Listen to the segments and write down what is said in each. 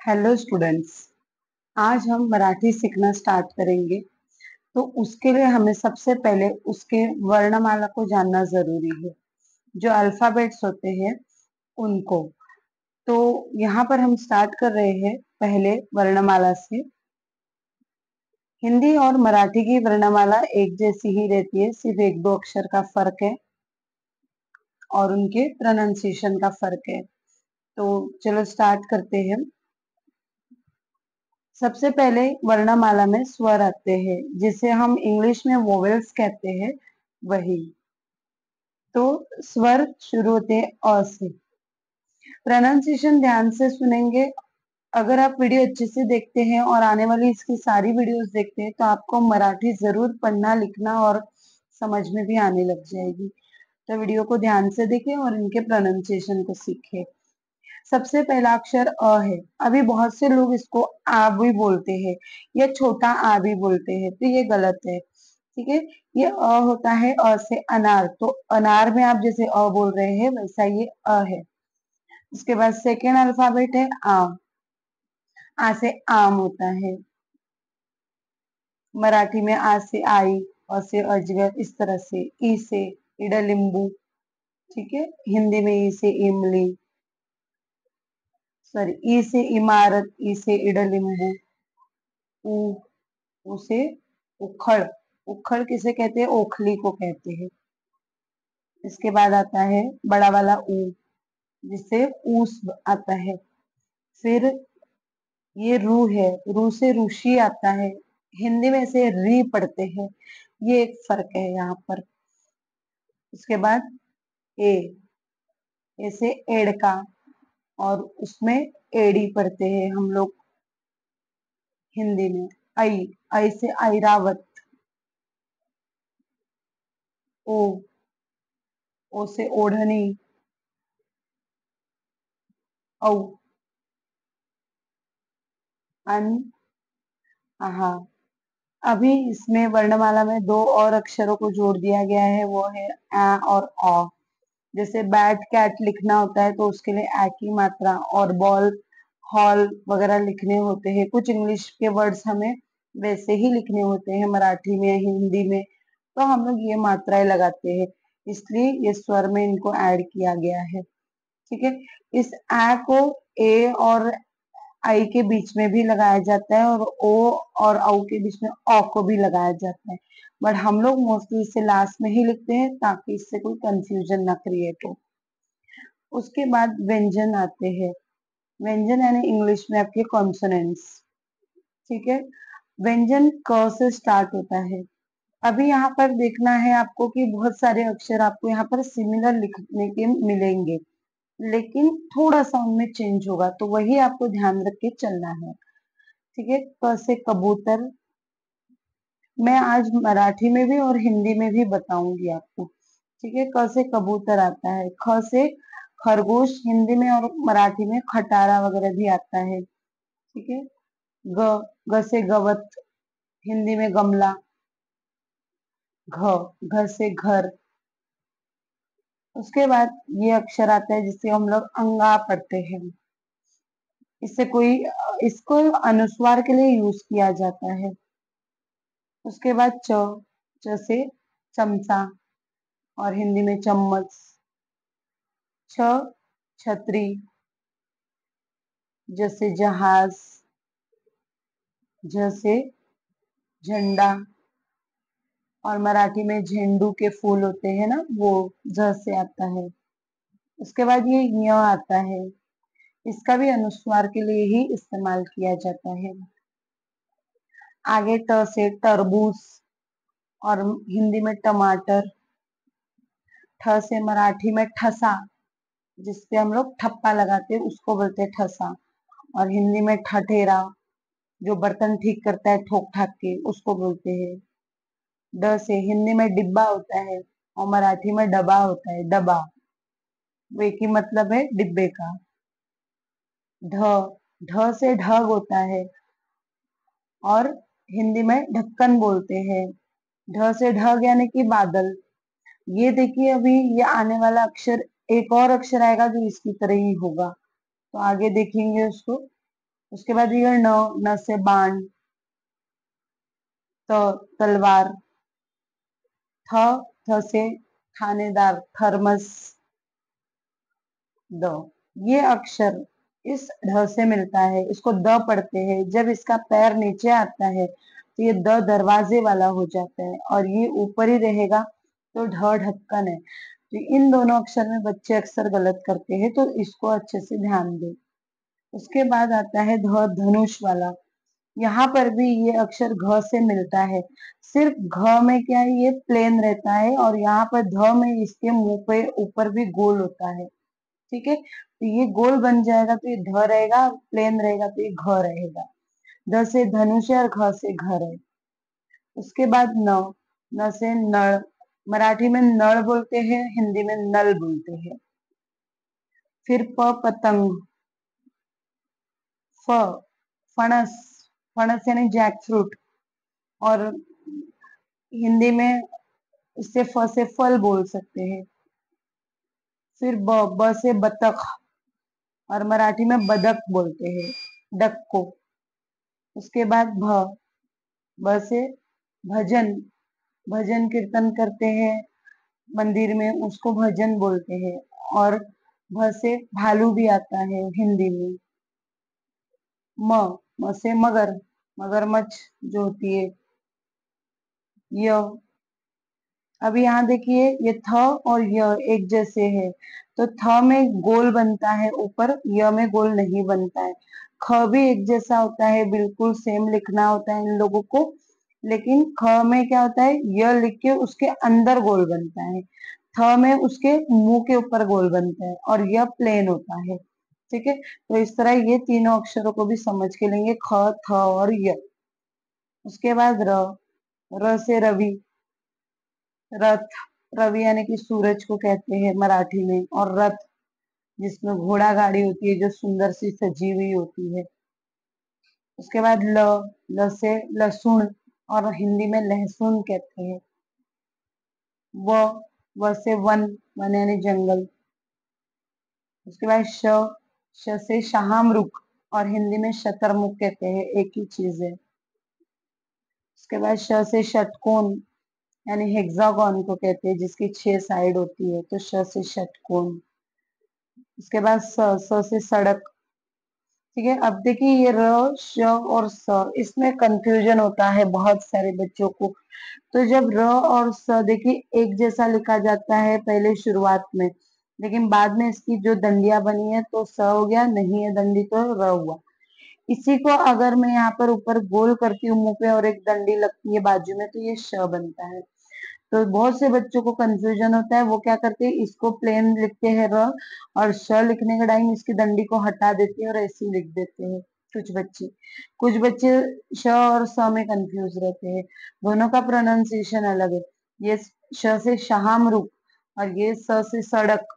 Hello students. आज हम मराठी सीखना स्टार्ट करेंगे। तो उसके लिए हमें सबसे पहले उसके वर्णमाला को जानना जरूरी है, जो अल्फाबेट्स होते हैं उनको। तो यहाँ पर हम स्टार्ट कर रहे हैं पहले वर्णमाला से। हिंदी और मराठी की वर्णमाला एक जैसी ही रहती है, सिर्फ एक दो अक्षर का फर्क है और उनके प्रोनाउंसिएशन का फर्क है। तो चलो स्टार्ट करते हैं। सबसे पहले वर्णमाला में स्वर आते हैं, जिसे हम इंग्लिश में वोवेल्स कहते हैं, वही। तो स्वर शुरू होते हैं अ से। प्रोनाउंसिएशन ध्यान से सुनेंगे। अगर आप वीडियो अच्छे से देखते हैं और आने वाली इसकी सारी वीडियोस देखते हैं तो आपको मराठी जरूर पढ़ना लिखना और समझ में भी आने लग जाएगी। तो वीडियो को ध्यान से देखें और इनके प्रोनाउंसिएशन को सीखें। सबसे पहला अक्षर अ है। अभी बहुत से लोग इसको आ भी बोलते हैं या छोटा आ भी बोलते हैं, तो ये गलत है। ठीक है, ये अ होता है अ से अनार। तो अनार में आप जैसे अ बोल रहे हैं वैसा ये अ है। उसके बाद सेकेंड अल्फाबेट है आ से आम होता है। मराठी में आ से आई, अ से अजगर, इस तरह से। ई से इडलिंबू। ठीक है, हिंदी में ई से इमली, सॉरी ई से इमारत, ई से इडलिंबू। ऊ उसे उखड़। उखड़ किसे कहते हैं? ओखली को कहते हैं। इसके बाद आता है बड़ा वाला ऊ, जिससे ऊस आता है। फिर ये रू है। रू से ऋषि आता है। हिंदी में से री पढ़ते हैं। ये एक फर्क है यहाँ पर। उसके बाद ए। ए से एड़का, और उसमें एड़ी पढ़ते हैं हम लोग हिंदी में। आई। आई से ऐरावत। ओ। ओ से ओढ़नी। औ। अन। आहा। अभी इसमें वर्णमाला में दो और अक्षरों को जोड़ दिया गया है, वो है आ और औ। जैसे बैट कैट लिखना होता है तो उसके लिए आ की मात्रा, और बॉल हॉल वगैरह लिखने होते हैं। कुछ इंग्लिश के वर्ड्स हमें वैसे ही लिखने होते हैं मराठी में हिंदी में, तो हम लोग ये मात्राएं लगाते हैं। इसलिए ये स्वर में इनको ऐड किया गया है। ठीक है, इस आ को ए और आई के बीच में भी लगाया जाता है, और ओ और औ के बीच में औ को भी लगाया जाता है। बट हम लोग मोस्टली इसे लास्ट में ही लिखते हैं ताकि इससे कोई कंफ्यूजन ना क्रिएट हो। उसके बाद व्यंजन आते हैं। व्यंजन यानी इंग्लिश में आपके कॉन्सोनेंट्स। ठीक है, व्यंजन क से स्टार्ट होता है। अभी यहाँ पर देखना है आपको कि बहुत सारे अक्षर आपको यहाँ पर सिमिलर लिखने के मिलेंगे, लेकिन थोड़ा सा उनमें चेंज होगा, तो वही आपको ध्यान रख के चलना है। ठीक है, क से कबूतर। मैं आज मराठी में भी और हिंदी में भी बताऊंगी आपको। ठीक है, क से कबूतर आता है। ख से खरगोश हिंदी में, और मराठी में खटारा वगैरह भी आता है। ठीक है, ग से गवत, हिंदी में गमला। घ से घर। उसके बाद ये अक्षर आता है जिसे हम लोग अंगा पढ़ते हैं। इससे कोई इसको अनुस्वार के लिए यूज किया जाता है। उसके बाद च से चमचा, और हिंदी में चम्मच। छ छतरी, ज से जहाज, झ से झंडा, और मराठी में झेंडू के फूल होते हैं ना, वो झ से आता है। उसके बाद ये य आता है। इसका भी अनुस्वार के लिए ही इस्तेमाल किया जाता है। आगे ट से तरबूज, और हिंदी में टमाटर। ठ से मराठी में ठसा, जिसपे हम लोग ठप्पा लगाते हैं उसको बोलते हैं ठसा, और हिंदी में ठठेरा, जो बर्तन ठीक करता है ठोक ठाक के, उसको बोलते हैं। ड से हिंदी में डिब्बा होता है, और मराठी में डबा होता है, डबा। वो एक ही मतलब है डिब्बे का। ढ ढ से ढग होता है, और हिंदी में ढक्कन बोलते हैं। ढ से ढग यानी कि बादल। ये देखिए, अभी ये आने वाला अक्षर, एक और अक्षर आएगा जो इसकी तरह ही होगा, तो आगे देखेंगे उसको। उसके बाद ये न, न से बाण, तलवार, थ से थानेदार, थर्मस, द। ये अक्षर इस ढ से मिलता है, इसको द पढ़ते हैं। जब इसका पैर नीचे आता है तो ये द दरवाजे वाला हो जाता है, और ये ऊपर ही रहेगा तो ढ ढक्कन है। तो इन दोनों अक्षर में बच्चे अक्सर गलत करते हैं, तो इसको अच्छे से ध्यान दें। उसके बाद आता है ध, धनुष वाला। यहाँ पर भी ये अक्षर घ से मिलता है, सिर्फ घ में क्या है, ये प्लेन रहता है, और यहाँ पर ध में इसके मुंह पे ऊपर भी गोल होता है। ठीक है, तो ये गोल बन जाएगा तो ये ध रहेगा, प्लेन रहेगा तो ये घ रहेगा। ध से धनुष है और घ से घर है। उसके बाद न, न से नळ। मराठी में नळ बोलते हैं, हिंदी में नल बोलते हैं। फिर प, पतंग। फ, फणस, फणस यानी जैक फ्रूट, और हिंदी में इससे फ से फल बोल सकते हैं। फिर ब, ब से बतख, और मराठी में बदक बोलते हैं, डक को। उसके बाद भ, ब से भजन, भजन कीर्तन करते हैं मंदिर में, उसको भजन बोलते हैं। और भ से भालू भी आता है हिंदी में। म, म से मगर, मगरमच्छ जो होती है। य, अब यहाँ देखिए ये थ और य एक जैसे है, तो थ में गोल बनता है ऊपर, य में गोल नहीं बनता है। ख भी एक जैसा होता है, बिल्कुल सेम लिखना होता है इन लोगों को, लेकिन ख में क्या होता है, य लिख के उसके अंदर गोल बनता है, थ में उसके मुंह के ऊपर गोल बनता है, और यह प्लेन होता है। ठीक है, तो इस तरह ये तीनों अक्षरों को भी समझ के लेंगे, ख, थ और य। उसके बाद र, र से रवि, रथ, रवि यानी कि सूरज को कहते हैं मराठी में, और रथ जिसमें घोड़ा गाड़ी होती है जो सुंदर सी सजी हुई होती है। उसके बाद ल, ल से लहसुन, और हिंदी में लहसुन कहते हैं। व, व से वन, वन यानी जंगल। उसके बाद श, श से शाहमृग, और हिंदी में शतरमुख कहते हैं, एक ही चीज है। उसके बाद श से षटकोण, यानी हेक्सागोन को कहते हैं, जिसकी 6 साइड होती है, तो श से षटकोण। उसके बाद स, स से सड़क। ठीक है, अब देखिए ये र, श और स, इसमें कंफ्यूजन होता है बहुत सारे बच्चों को। तो जब र और स देखिए एक जैसा लिखा जाता है पहले शुरुआत में, लेकिन बाद में इसकी जो दंडिया बनी है तो स हो गया, नहीं है दंडी तो र हुआ। इसी को अगर मैं यहाँ पर ऊपर गोल करती हूँ मुंह पे और एक डंडी लगती है बाजू में, तो ये श बनता है। तो बहुत से बच्चों को कंफ्यूजन होता है, वो क्या करते हैं, इसको प्लेन लिखते हैं र, और श लिखने के टाइम इसकी डंडी को हटा देते हैं और ऐसे ही लिख देते हैं। कुछ बच्चे श और स में कंफ्यूज रहते हैं, दोनों का प्रोनाउंसिएशन अलग है। ये श से शाहमृग, और ये स से सड़क।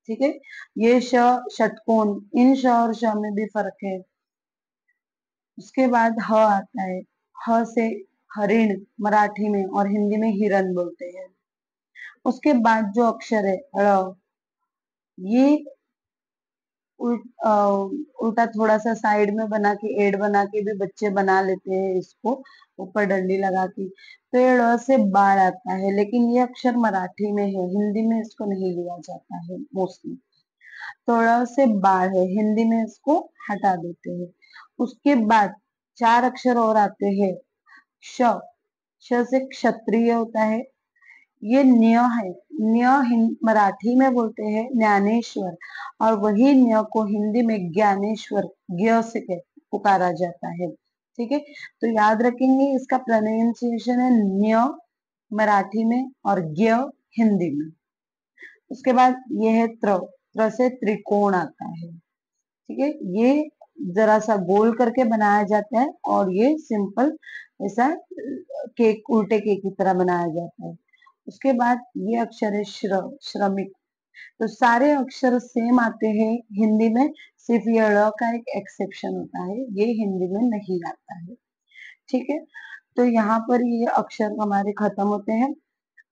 ठीक है, ये श षटकोण, इन श और श में भी फर्क है। उसके बाद ह आता है, ह से हरिण मराठी में, और हिंदी में हिरन बोलते हैं। उसके बाद जो अक्षर है ड़, ये उल्टा थोड़ा सा साइड में बना के, एड बना के भी बच्चे बना लेते हैं इसको, ऊपर डंडी लगा के। तो ये ड़ से बाढ़ आता है, लेकिन ये अक्षर मराठी में है, हिंदी में इसको नहीं लिया जाता है मोस्टली। तो ड़ से बाढ़ है, हिंदी में इसको हटा देते हैं। उसके बाद 4 अक्षर और आते हैं। श, श से क्षत्रिय होता है। ये न्य है, मराठी में बोलते हैं ज्ञानेश्वर, और वही न्य को हिंदी में ज्ञानेश्वर, ज्ञ से पुकारा जाता है। ठीक है, तो याद रखेंगे इसका प्रोनाउंसिएशन है न्य मराठी में और ज्ञ हिंदी में। उसके बाद ये है त्र, त्र से त्रिकोण आता है। ठीक है, ये जरा सा गोल करके बनाया जाता है, और ये सिंपल ऐसा केक, उल्टे केक की तरह बनाया जाता है। उसके बाद ये अक्षर है श्र, श्रमिक। तो सारे अक्षर सेम आते हैं हिंदी में, सिर्फ ये ड़ का एक एक्सेप्शन होता है, ये हिंदी में नहीं आता है। ठीक है, तो यहाँ पर ये अक्षर हमारे खत्म होते हैं।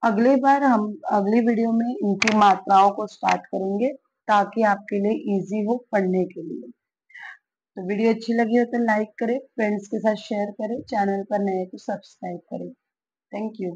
अगली बार हम अगली वीडियो में इनकी मात्राओं को स्टार्ट करेंगे, ताकि आपके लिए इजी हो पढ़ने के लिए। तो वीडियो अच्छी लगी हो तो लाइक करें, फ्रेंड्स के साथ शेयर करें, चैनल पर नए तो सब्सक्राइब करें। Thank you.